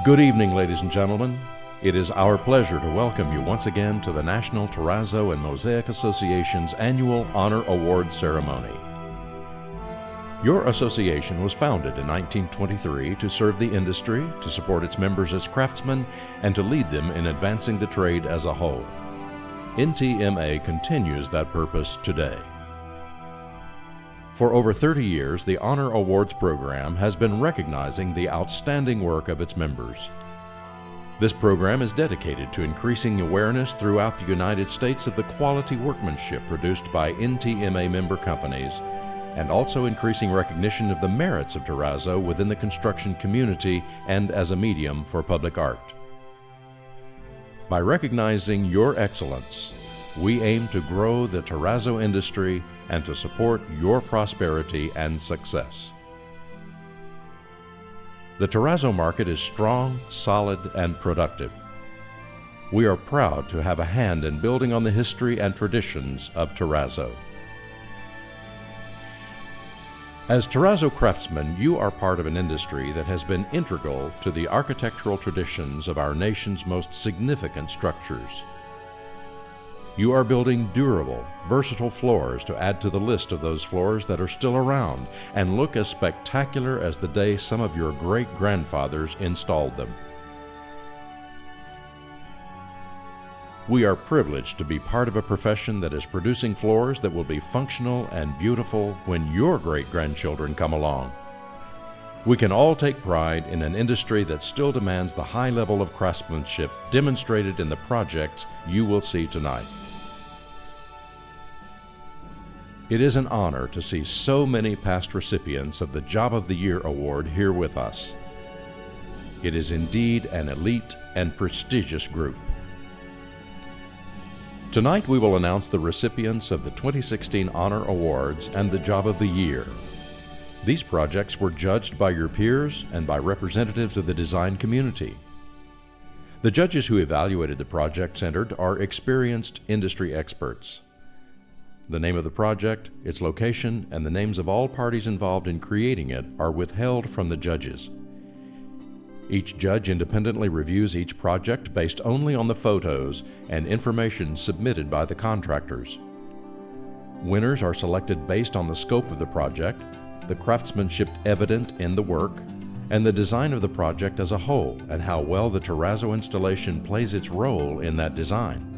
Good evening, ladies and gentlemen. It is our pleasure to welcome you once again to the National Terrazzo and Mosaic Association's annual Honor Award Ceremony. Your association was founded in 1923 to serve the industry, to support its members as craftsmen, and to lead them in advancing the trade as a whole. NTMA continues that purpose today. For over 30 years, the Honor Awards program has been recognizing the outstanding work of its members. This program is dedicated to increasing awareness throughout the United States of the quality workmanship produced by NTMA member companies, and also increasing recognition of the merits of Terrazzo within the construction community and as a medium for public art. By recognizing your excellence, we aim to grow the Terrazzo industry and to support your prosperity and success. The Terrazzo market is strong, solid, and productive. We are proud to have a hand in building on the history and traditions of Terrazzo. As Terrazzo craftsmen, you are part of an industry that has been integral to the architectural traditions of our nation's most significant structures. You are building durable, versatile floors to add to the list of those floors that are still around and look as spectacular as the day some of your great-grandfathers installed them. We are privileged to be part of a profession that is producing floors that will be functional and beautiful when your great-grandchildren come along. We can all take pride in an industry that still demands the high level of craftsmanship demonstrated in the projects you will see tonight. It is an honor to see so many past recipients of the Job of the Year award here with us. It is indeed an elite and prestigious group. Tonight we will announce the recipients of the 2016 Honor Awards and the Job of the Year. These projects were judged by your peers and by representatives of the design community. The judges who evaluated the projects entered are experienced industry experts. The name of the project, its location, and the names of all parties involved in creating it are withheld from the judges. Each judge independently reviews each project based only on the photos and information submitted by the contractors. Winners are selected based on the scope of the project, the craftsmanship evident in the work, and the design of the project as a whole, and how well the Terrazzo installation plays its role in that design.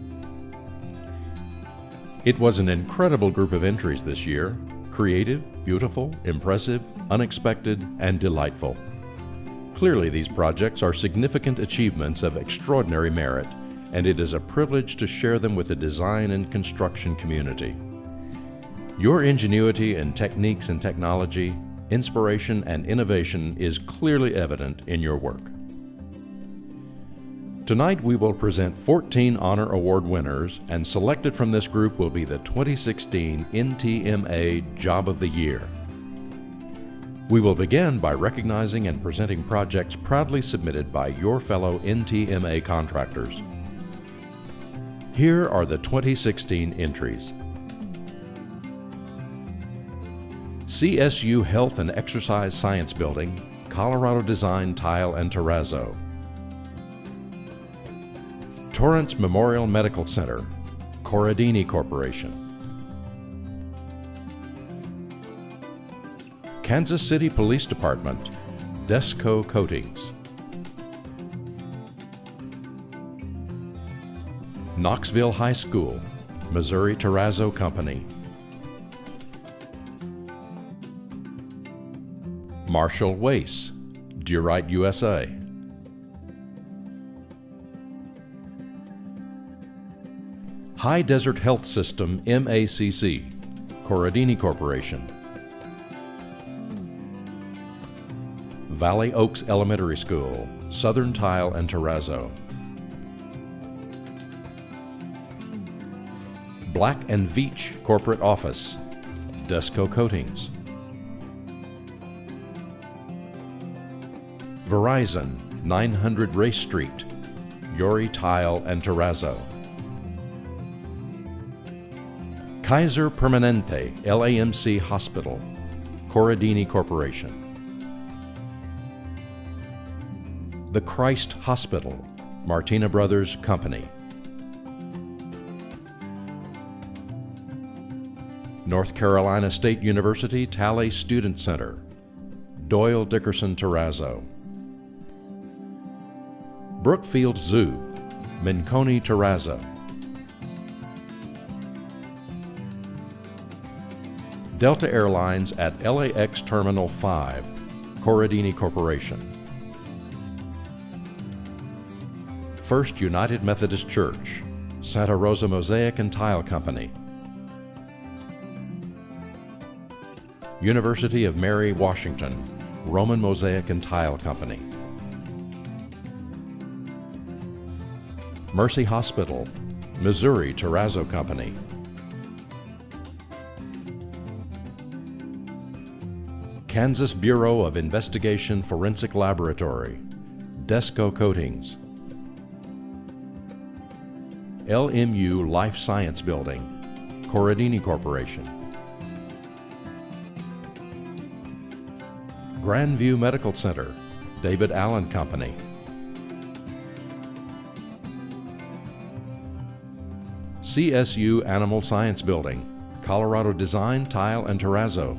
It was an incredible group of entries this year: creative, beautiful, impressive, unexpected, and delightful. Clearly, these projects are significant achievements of extraordinary merit, and it is a privilege to share them with the design and construction community. Your ingenuity in techniques and technology, inspiration and innovation is clearly evident in your work. Tonight we will present 14 Honor Award winners, and selected from this group will be the 2016 NTMA Job of the Year. We will begin by recognizing and presenting projects proudly submitted by your fellow NTMA contractors. Here are the 2016 entries. CSU Health and Exercise Science Building, Colorado Design Tile and Terrazzo. Torrance Memorial Medical Center, Corradini Corporation. Kansas City Police Department, DESCO Coatings. Knoxville High School, Missouri Terrazzo Company. Marshall Wace, Durite, USA. High Desert Health System, MACC, Corradini Corporation. Valley Oaks Elementary School, Southern Tile and Terrazzo. Black & Veatch Corporate Office, DESCO Coatings. Verizon, 900 Race Street, Yorie Tile and Terrazzo. Kaiser Permanente, LAMC Hospital, Corradini Corporation. The Christ Hospital, Martina Brothers Company. North Carolina State University Talley Student Center, Doyle Dickerson Terrazzo. Brookfield Zoo, Menconi Terrazzo. Delta Airlines at LAX Terminal 5, Corradini Corporation. First United Methodist Church, Santarossa Mosaic and Tile Company. University of Mary, Washington, Roman Mosaic and Tile Company. Mercy Hospital, Missouri Terrazzo Company. Kansas Bureau of Investigation Forensic Laboratory, DESCO Coatings. LMU Life Science Building, Corradini Corporation. Grandview Medical Center, David Allen Company. CSU Animal Science Building, Colorado Design, Tile and Terrazzo.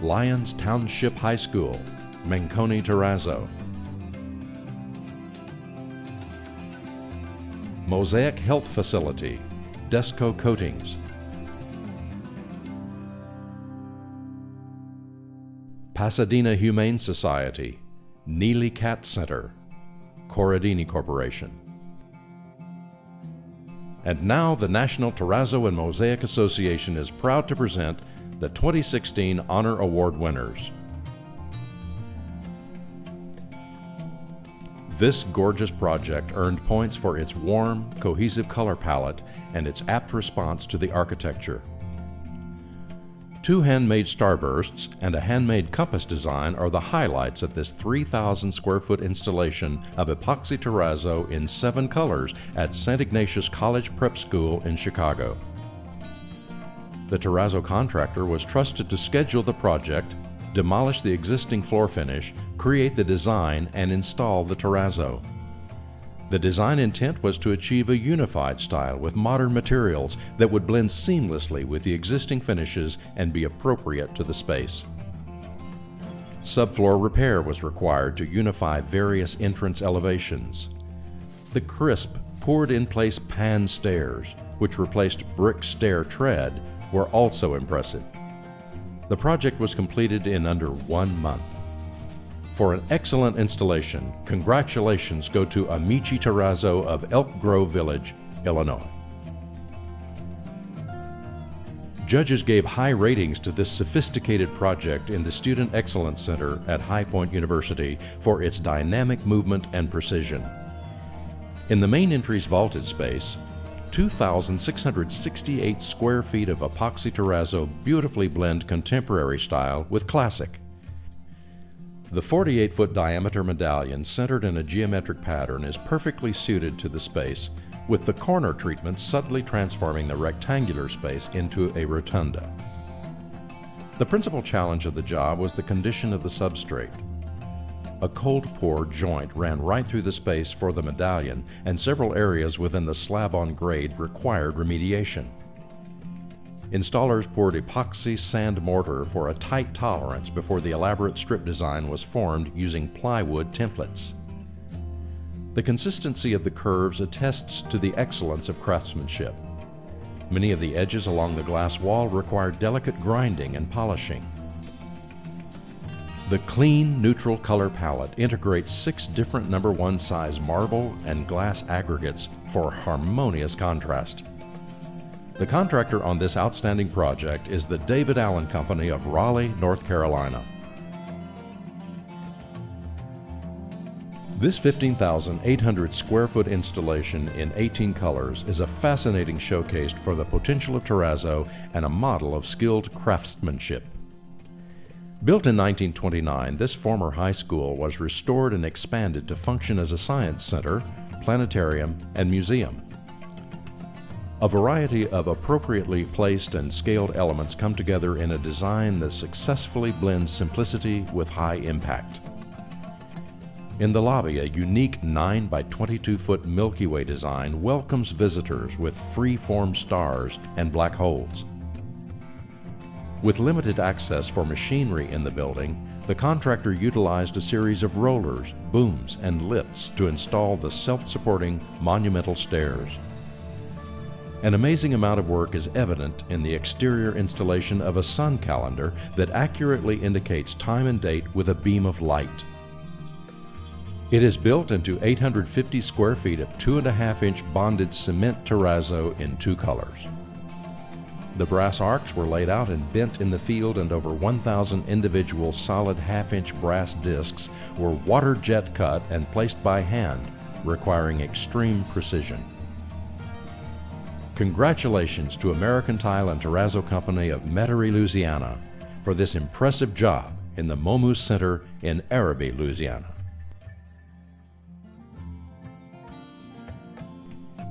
Lyons Township High School, Menconi Terrazzo. Mosaic Health Facility, DESCO Coatings. Pasadena Humane Society, Neely Cat Center, Corradini Corporation. And now the National Terrazzo and Mosaic Association is proud to present the 2016 Honor Award winners. This gorgeous project earned points for its warm, cohesive color palette and its apt response to the architecture. 2 handmade starbursts and a handmade compass design are the highlights of this 3,000 square foot installation of epoxy terrazzo in 7 colors at St. Ignatius College Prep School in Chicago. The terrazzo contractor was trusted to schedule the project, demolish the existing floor finish, create the design, and install the terrazzo. The design intent was to achieve a unified style with modern materials that would blend seamlessly with the existing finishes and be appropriate to the space. Subfloor repair was required to unify various entrance elevations. The crisp, poured-in-place pan stairs, which replaced brick stair tread, were also impressive. The project was completed in under 1 month. For an excellent installation, congratulations go to Amici Terrazzo of Elk Grove Village, Illinois. Judges gave high ratings to this sophisticated project in the Student Excellence Center at High Point University for its dynamic movement and precision. In the main entry's vaulted space, 2,668 square feet of epoxy terrazzo beautifully blend contemporary style with classic. The 48-foot diameter medallion centered in a geometric pattern is perfectly suited to the space, with the corner treatment subtly transforming the rectangular space into a rotunda. The principal challenge of the job was the condition of the substrate. A cold pour joint ran right through the space for the medallion, and several areas within the slab-on grade required remediation. Installers poured epoxy sand mortar for a tight tolerance before the elaborate strip design was formed using plywood templates. The consistency of the curves attests to the excellence of craftsmanship. Many of the edges along the glass wall required delicate grinding and polishing. The clean, neutral color palette integrates 6 different No. 1 size marble and glass aggregates for harmonious contrast. The contractor on this outstanding project is the David Allen Company of Raleigh, North Carolina. This 15,800 square foot installation in 18 colors is a fascinating showcase for the potential of terrazzo and a model of skilled craftsmanship. Built in 1929, this former high school was restored and expanded to function as a science center, planetarium, and museum. A variety of appropriately placed and scaled elements come together in a design that successfully blends simplicity with high impact. In the lobby, a unique 9 by 22-foot Milky Way design welcomes visitors with free-form stars and black holes. With limited access for machinery in the building, the contractor utilized a series of rollers, booms, and lifts to install the self-supporting monumental stairs. An amazing amount of work is evident in the exterior installation of a sun calendar that accurately indicates time and date with a beam of light. It is built into 850 square feet of 2.5-inch bonded cement terrazzo in 2 colors. The brass arcs were laid out and bent in the field, and over 1,000 individual solid half-inch brass discs were water jet cut and placed by hand, requiring extreme precision. Congratulations to American Tile and Terrazzo Company of Metairie, Louisiana, for this impressive job in the Momus Center in Araby, Louisiana.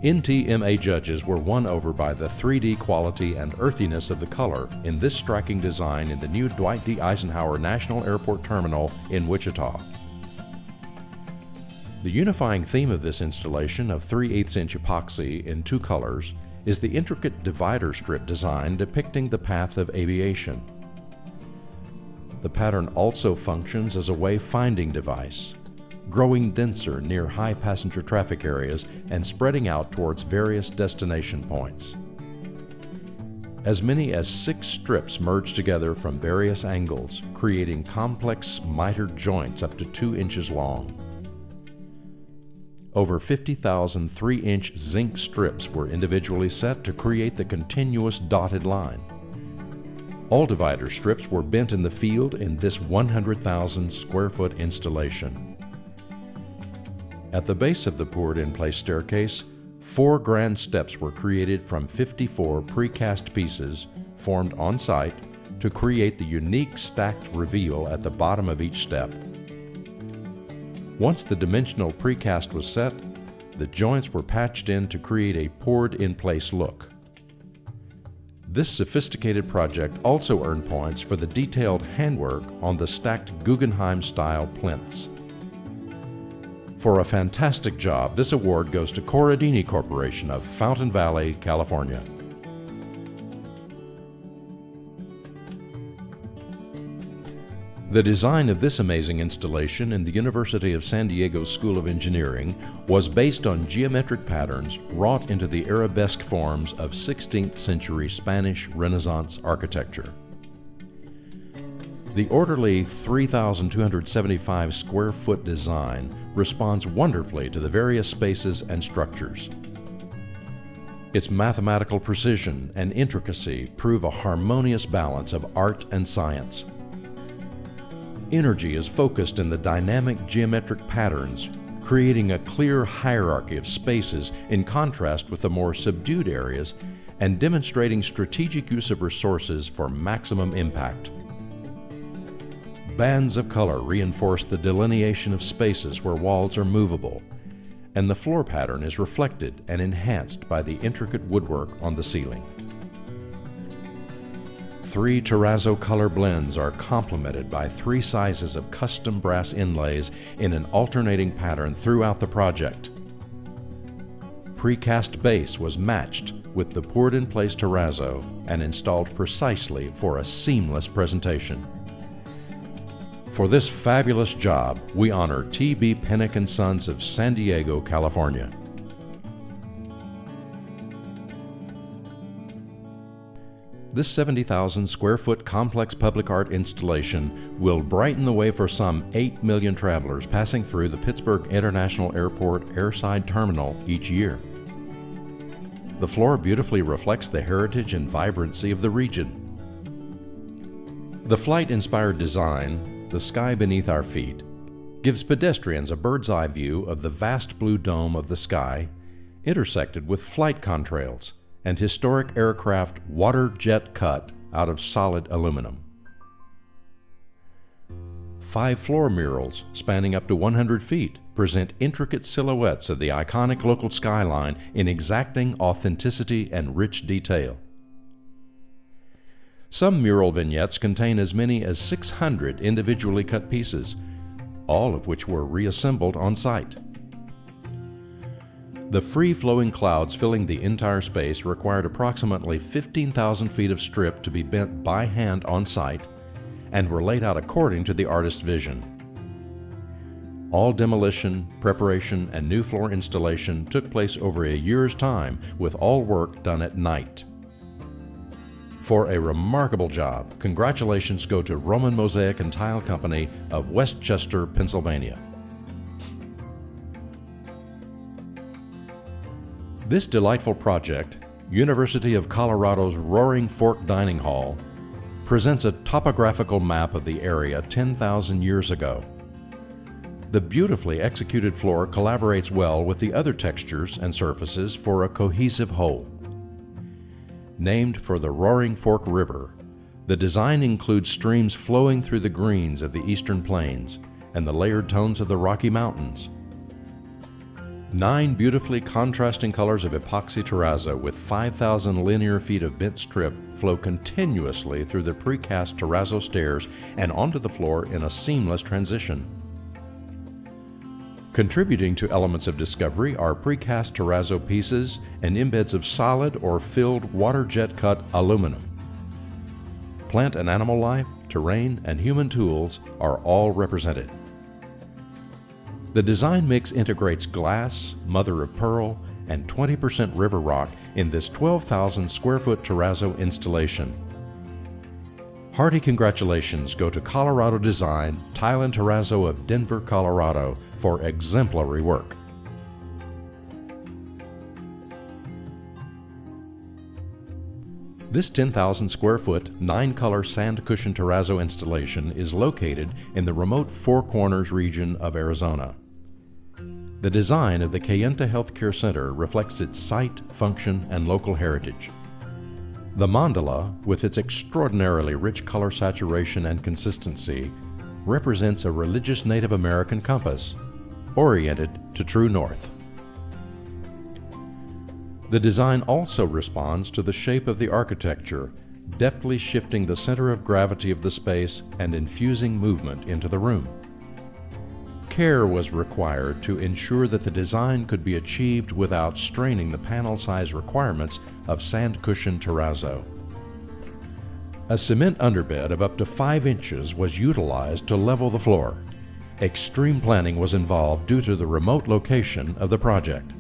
NTMA judges were won over by the 3D quality and earthiness of the color in this striking design in the new Dwight D. Eisenhower National Airport Terminal in Wichita. The unifying theme of this installation of 3/8-inch epoxy in 2 colors is the intricate divider strip design depicting the path of aviation. The pattern also functions as a wayfinding device, growing denser near high passenger traffic areas and spreading out towards various destination points. As many as 6 strips merge together from various angles, creating complex mitered joints up to 2 inches long. Over 50,000 3-inch zinc strips were individually set to create the continuous dotted line. All divider strips were bent in the field in this 100,000 square foot installation. At the base of the poured-in-place staircase, 4 grand steps were created from 54 precast pieces formed on site to create the unique stacked reveal at the bottom of each step. Once the dimensional precast was set, the joints were patched in to create a poured-in-place look. This sophisticated project also earned points for the detailed handwork on the stacked Guggenheim-style plinths. For a fantastic job, this award goes to Corradini Corporation of Fountain Valley, California. The design of this amazing installation in the University of San Diego School of Engineering was based on geometric patterns wrought into the arabesque forms of 16th century Spanish Renaissance architecture. The orderly 3,275 square foot design responds wonderfully to the various spaces and structures. Its mathematical precision and intricacy prove a harmonious balance of art and science. Energy is focused in the dynamic geometric patterns, creating a clear hierarchy of spaces in contrast with the more subdued areas and demonstrating strategic use of resources for maximum impact. Bands of color reinforce the delineation of spaces where walls are movable, and the floor pattern is reflected and enhanced by the intricate woodwork on the ceiling. 3 terrazzo color blends are complemented by 3 sizes of custom brass inlays in an alternating pattern throughout the project. Precast base was matched with the poured-in-place terrazzo and installed precisely for a seamless presentation. For this fabulous job, we honor T.B. Pennick & Sons of San Diego, California. This 70,000 square foot complex public art installation will brighten the way for some 8 million travelers passing through the Pittsburgh International Airport Airside Terminal each year. The floor beautifully reflects the heritage and vibrancy of the region. The flight-inspired design, the sky beneath our feet, gives pedestrians a bird's-eye view of the vast blue dome of the sky, intersected with flight contrails and historic aircraft water jet cut out of solid aluminum. 5 floor murals spanning up to 100 feet present intricate silhouettes of the iconic local skyline in exacting authenticity and rich detail. Some mural vignettes contain as many as 600 individually cut pieces, all of which were reassembled on site. The free-flowing clouds filling the entire space required approximately 15,000 feet of strip to be bent by hand on site and were laid out according to the artist's vision. All demolition, preparation, and new floor installation took place over a year's time, with all work done at night. For a remarkable job, congratulations go to Roman Mosaic and Tile Company of Westchester, Pennsylvania. This delightful project, University of Colorado's Roaring Fork Dining Hall, presents a topographical map of the area 10,000 years ago. The beautifully executed floor collaborates well with the other textures and surfaces for a cohesive whole. Named for the Roaring Fork River, the design includes streams flowing through the greens of the eastern plains and the layered tones of the Rocky Mountains. 9 beautifully contrasting colors of epoxy terrazzo with 5,000 linear feet of bent strip flow continuously through the precast terrazzo stairs and onto the floor in a seamless transition. Contributing to elements of discovery are precast terrazzo pieces and embeds of solid or filled water jet cut aluminum. Plant and animal life, terrain, and human tools are all represented. The design mix integrates glass, mother of pearl, and 20% river rock in this 12,000 square foot terrazzo installation. Hearty congratulations go to Colorado Design, Tile and Terrazzo of Denver, Colorado for exemplary work. This 10,000 square foot, 9-color sand cushion terrazzo installation is located in the remote Four Corners region of Arizona. The design of the Kayenta Healthcare Center reflects its site, function, and local heritage. The mandala, with its extraordinarily rich color saturation and consistency, represents a religious Native American compass, oriented to true north. The design also responds to the shape of the architecture, deftly shifting the center of gravity of the space and infusing movement into the room. Care was required to ensure that the design could be achieved without straining the panel size requirements of sand cushion terrazzo. A cement underbed of up to 5 inches was utilized to level the floor. Extreme planning was involved due to the remote location of the project.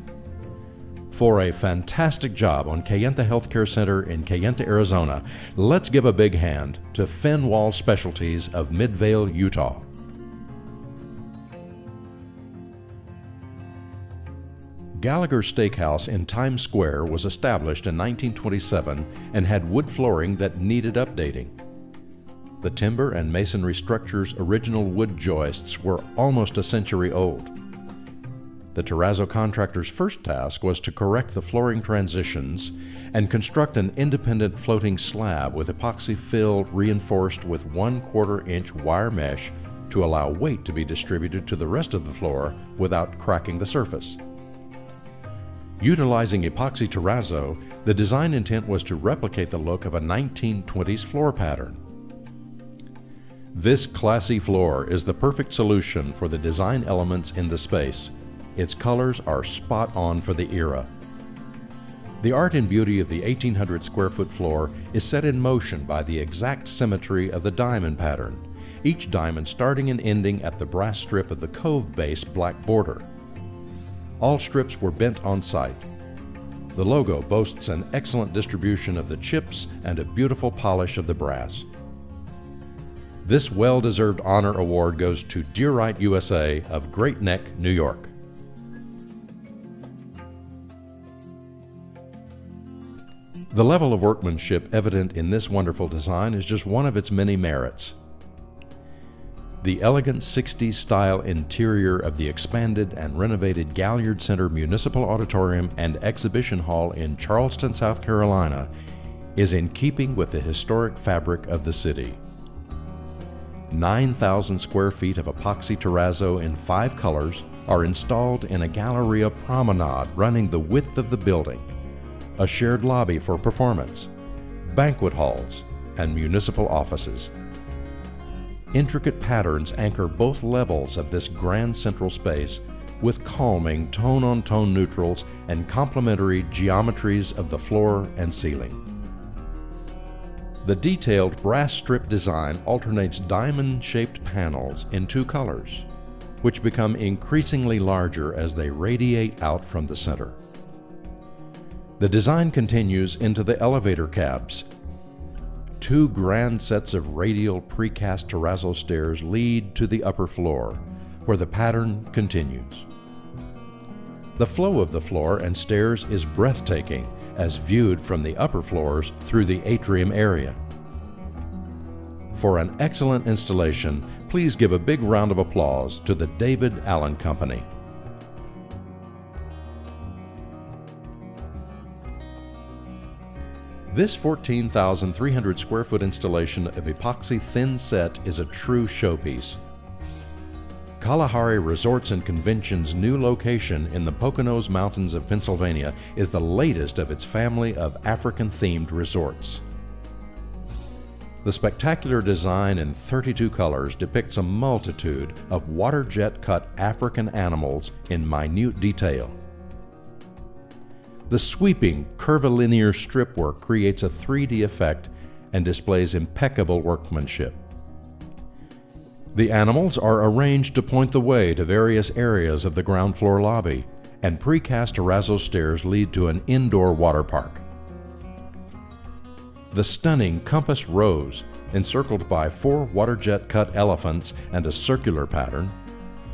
For a fantastic job on Kayenta Healthcare Center in Kayenta, Arizona, let's give a big hand to Fenwall Specialties of Midvale, Utah. Gallagher Steakhouse in Times Square was established in 1927 and had wood flooring that needed updating. The timber and masonry structure's original wood joists were almost a century old. The terrazzo contractor's first task was to correct the flooring transitions and construct an independent floating slab with epoxy fill reinforced with 1/4 inch wire mesh to allow weight to be distributed to the rest of the floor without cracking the surface. Utilizing epoxy terrazzo, the design intent was to replicate the look of a 1920s floor pattern. This classy floor is the perfect solution for the design elements in the space. Its colors are spot on for the era. The art and beauty of the 1,800 square foot floor is set in motion by the exact symmetry of the diamond pattern, each diamond starting and ending at the brass strip of the cove base black border. All strips were bent on site. The logo boasts an excellent distribution of the chips and a beautiful polish of the brass. This well-deserved honor award goes to Durite USA of Great Neck, New York. The level of workmanship evident in this wonderful design is just one of its many merits. The elegant 60s style interior of the expanded and renovated Galliard Center Municipal Auditorium and Exhibition Hall in Charleston, South Carolina, is in keeping with the historic fabric of the city. 9,000 square feet of epoxy terrazzo in 5 colors are installed in a Galleria promenade running the width of the building, a shared lobby for performance, banquet halls, and municipal offices. Intricate patterns anchor both levels of this grand central space with calming tone-on-tone neutrals and complementary geometries of the floor and ceiling. The detailed brass strip design alternates diamond-shaped panels in two colors, which become increasingly larger as they radiate out from the center. The design continues into the elevator cabs. Two grand sets of radial precast terrazzo stairs lead to the upper floor, where the pattern continues. The flow of the floor and stairs is breathtaking as viewed from the upper floors through the atrium area. For an excellent installation, please give a big round of applause to the David Allen Company. This 14,300 square foot installation of epoxy thin set is a true showpiece. Kalahari Resorts and Convention's new location in the Poconos Mountains of Pennsylvania is the latest of its family of African-themed resorts. The spectacular design in 32 colors depicts a multitude of water jet cut African animals in minute detail. The sweeping curvilinear strip work creates a 3D effect and displays impeccable workmanship. The animals are arranged to point the way to various areas of the ground floor lobby, and precast terrazzo stairs lead to an indoor water park. The stunning compass rose, encircled by 4 water jet cut elephants and a circular pattern,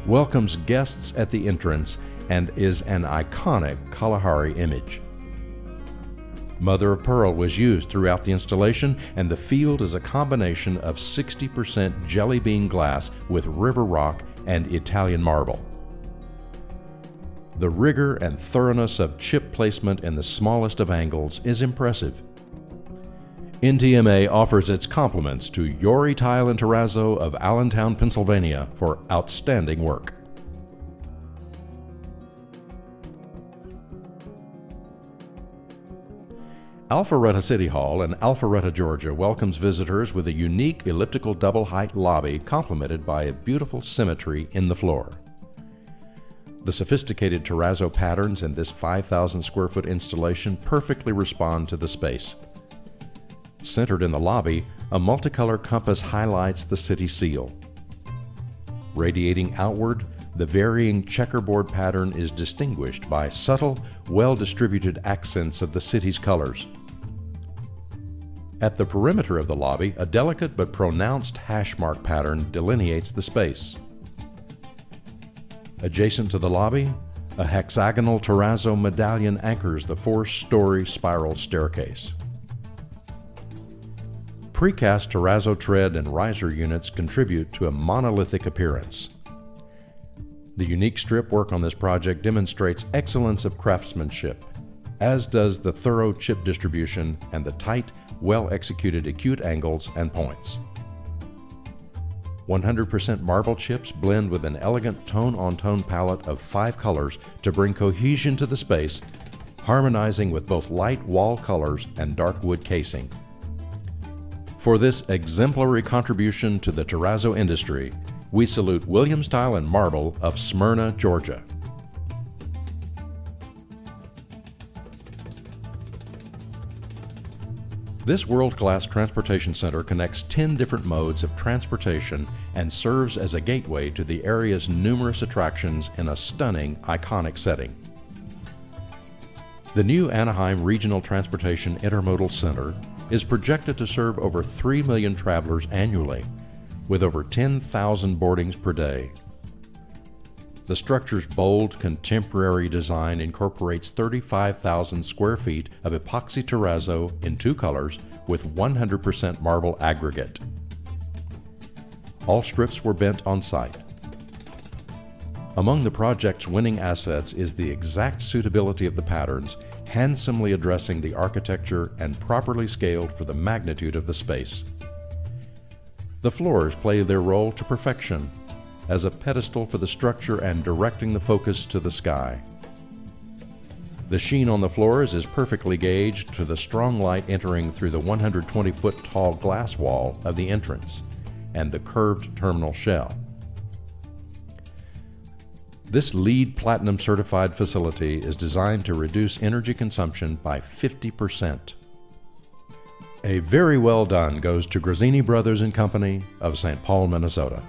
welcomes guests at the entrance and is an iconic Kalahari image. Mother of pearl was used throughout the installation, and the field is a combination of 60% jelly bean glass with river rock and Italian marble. The rigor and thoroughness of chip placement in the smallest of angles is impressive. NTMA offers its compliments to Yorie Tile and Terrazzo of Allentown, Pennsylvania for outstanding work. Alpharetta City Hall in Alpharetta, Georgia welcomes visitors with a unique elliptical double-height lobby complemented by a beautiful symmetry in the floor. The sophisticated terrazzo patterns in this 5,000 square foot installation perfectly respond to the space. Centered in the lobby, a multicolor compass highlights the city seal. Radiating outward, the varying checkerboard pattern is distinguished by subtle, well-distributed accents of the city's colors. At the perimeter of the lobby, a delicate but pronounced hash mark pattern delineates the space. Adjacent to the lobby, a hexagonal terrazzo medallion anchors the 4-story spiral staircase. Precast terrazzo tread and riser units contribute to a monolithic appearance. The unique strip work on this project demonstrates excellence of craftsmanship, as does the thorough chip distribution and the tight, well-executed acute angles and points. 100% marble chips blend with an elegant tone-on-tone palette of 5 colors to bring cohesion to the space, harmonizing with both light wall colors and dark wood casing. For this exemplary contribution to the terrazzo industry, we salute Williams Tile and Marble of Smyrna, Georgia. This world-class transportation center connects 10 different modes of transportation and serves as a gateway to the area's numerous attractions in a stunning, iconic setting. The new Anaheim Regional Transportation Intermodal Center is projected to serve over 3 million travelers annually, with over 10,000 boardings per day. The structure's bold, contemporary design incorporates 35,000 square feet of epoxy terrazzo in 2 colors with 100% marble aggregate. All strips were bent on site. Among the project's winning assets is the exact suitability of the patterns, handsomely addressing the architecture and properly scaled for the magnitude of the space. The floors play their role to perfection, as a pedestal for the structure and directing the focus to the sky. The sheen on the floors is perfectly gauged to the strong light entering through the 120-foot tall glass wall of the entrance and the curved terminal shell. This LEED Platinum certified facility is designed to reduce energy consumption by 50%. A very well done goes to Corradini Brothers and Company of St. Paul, Minnesota.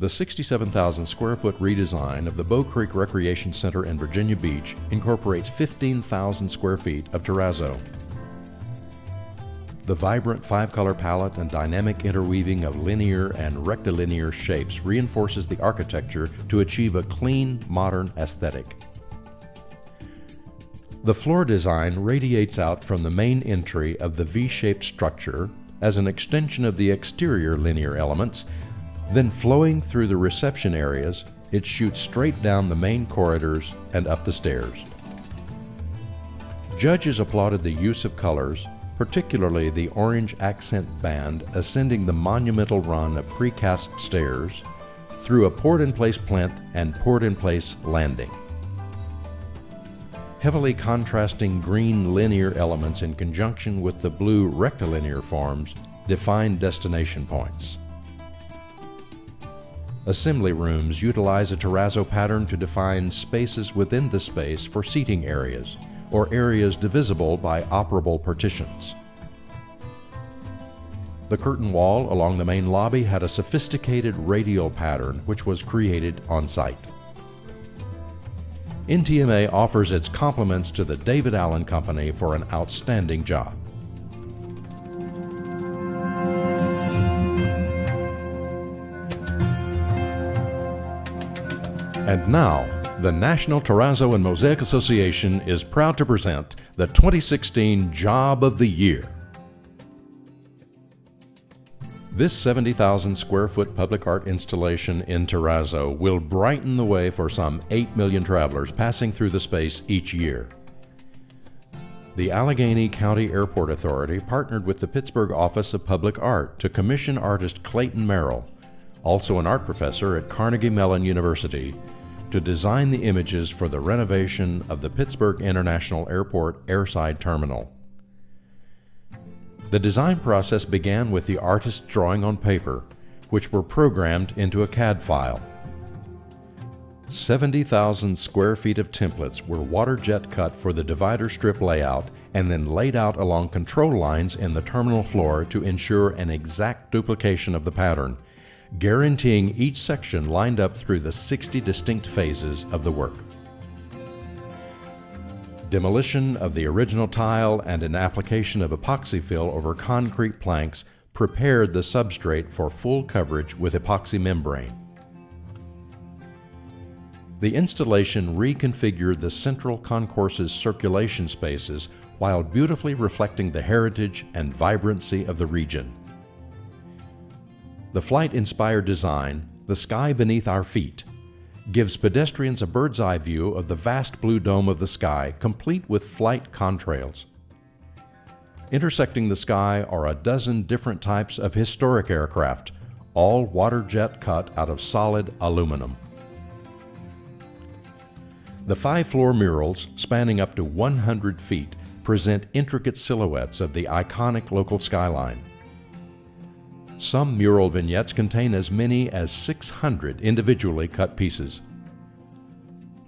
The 67,000 square foot redesign of the Bow Creek Recreation Center in Virginia Beach incorporates 15,000 square feet of terrazzo. The vibrant 5-color palette and dynamic interweaving of linear and rectilinear shapes reinforces the architecture to achieve a clean, modern aesthetic. The floor design radiates out from the main entry of the V-shaped structure as an extension of the exterior linear elements, then flowing through the reception areas, it shoots straight down the main corridors and up the stairs. Judges applauded the use of colors, particularly the orange accent band ascending the monumental run of precast stairs through a poured-in-place plinth and poured-in-place landing. Heavily contrasting green linear elements in conjunction with the blue rectilinear forms define destination points. Assembly rooms utilize a terrazzo pattern to define spaces within the space for seating areas, or areas divisible by operable partitions. The curtain wall along the main lobby had a sophisticated radial pattern which was created on site. NTMA offers its compliments to the David Allen Company for an outstanding job. And now, the National Terrazzo and Mosaic Association is proud to present the 2016 Job of the Year. This 70,000 square foot public art installation in Terrazzo will brighten the way for some 8 million travelers passing through the space each year. The Allegheny County Airport Authority partnered with the Pittsburgh Office of Public Art to commission artist Clayton Merrill, also an art professor at Carnegie Mellon University, to design the images for the renovation of the Pittsburgh International Airport airside terminal. The design process began with the artist's drawing on paper, which were programmed into a CAD file. 70,000 square feet of templates were water jet cut for the divider strip layout and then laid out along control lines in the terminal floor to ensure an exact duplication of the pattern, guaranteeing each section lined up through the 60 distinct phases of the work. Demolition of the original tile and an application of epoxy fill over concrete planks prepared the substrate for full coverage with epoxy membrane. The installation reconfigured the central concourse's circulation spaces while beautifully reflecting the heritage and vibrancy of the region. The flight-inspired design, The Sky Beneath Our Feet, gives pedestrians a bird's-eye view of the vast blue dome of the sky, complete with flight contrails. Intersecting the sky are a dozen different types of historic aircraft, all water jet cut out of solid aluminum. The 5-floor murals, spanning up to 100 feet, present intricate silhouettes of the iconic local skyline. Some mural vignettes contain as many as 600 individually cut pieces.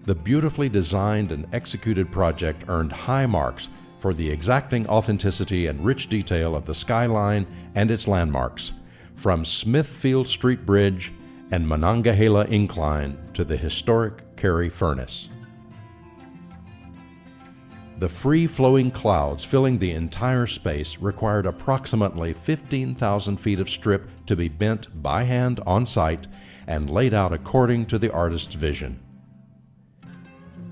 The beautifully designed and executed project earned high marks for the exacting authenticity and rich detail of the skyline and its landmarks, from Smithfield Street Bridge and Monongahela Incline to the historic Cary Furnace. The free-flowing clouds filling the entire space required approximately 15,000 feet of strip to be bent by hand on site and laid out according to the artist's vision.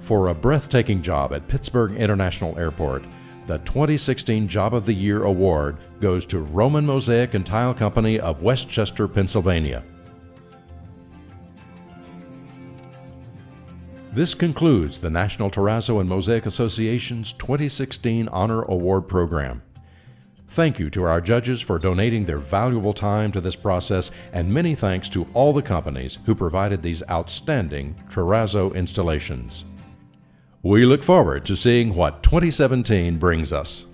For a breathtaking job at Pittsburgh International Airport, the 2016 Job of the Year award goes to Roman Mosaic and Tile Company of Westchester, Pennsylvania. This concludes the National Terrazzo and Mosaic Association's 2016 Honor Award Program. Thank you to our judges for donating their valuable time to this process, and many thanks to all the companies who provided these outstanding Terrazzo installations. We look forward to seeing what 2017 brings us.